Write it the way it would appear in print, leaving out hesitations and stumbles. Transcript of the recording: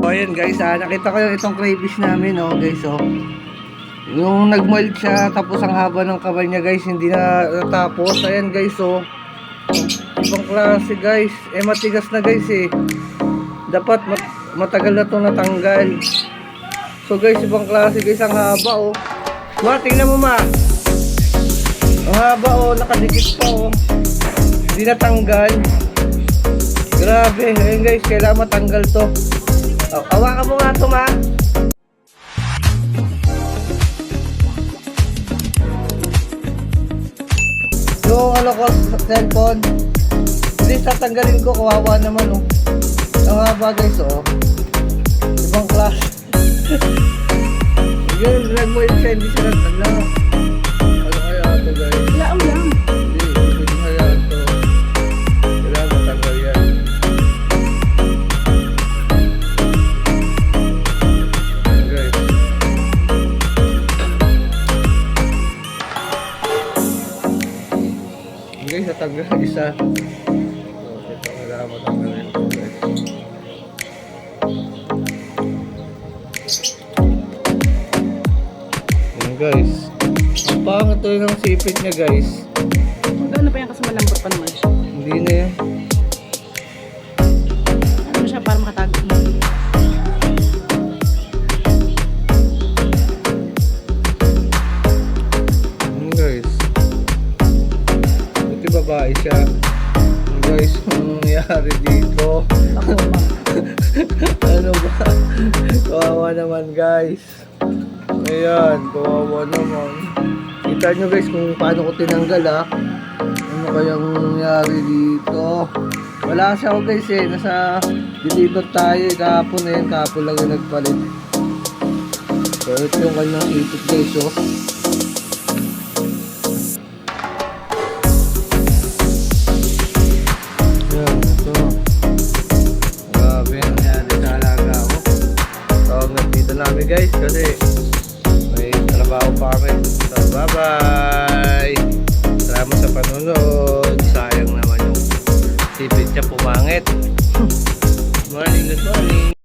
So ayan guys, nakita ko yung itong crayfish namin guys yung nag-mold siya tapos ang haba ng kamay niya guys, hindi na natapos. Ayan guys ibang klase guys, matigas na guys dapat matagal na itong natanggal. So guys, ibang klase guys, ang haba ma, tingnan mo ma, ang haba nakadikit pa hindi natanggal. Grabe, ayun guys, kailangan matanggal to. Hawakan mo nga to ma. Yung ko sa cellphone, hindi tatanggalin ko, kawawa naman ang haba guys ibang klase. Yun, nag-mold siya, hindi siya natanggal. Ano kaya ito guys? Laam lang. Hindi kaya ito. Kailangan matanggal yan. Guys, natanggal ang isa. Ito kailangan matanggalin ito guys. Yan guys, ang pangit to yung sipit niya guys. Magano pa yan kasi malambot pa naman siya. Hindi na yan. Ano siya para makatago mo? Yan guys, buti babae siya. Yan guys, anong nangyari dito? Ako ba? Ano ba? Kawawa naman guys. Ayan, kawawa naman. Kita nyo guys kung paano ko tinanggal ano kayang nangyari dito. Wala kasi ako guys nasa deliver tayo kahapon kahapon lang yung nagpalit. So ito yung kanyang ipit guys Ayan, ito. Grabe yung nangyari sa alaga ko. So hanggang dito namin guys kasi may trabaho pa kami. So bye bye. Salamat sa panunod. Sayang naman yung sipit niya pumangit. Good morning, good morning.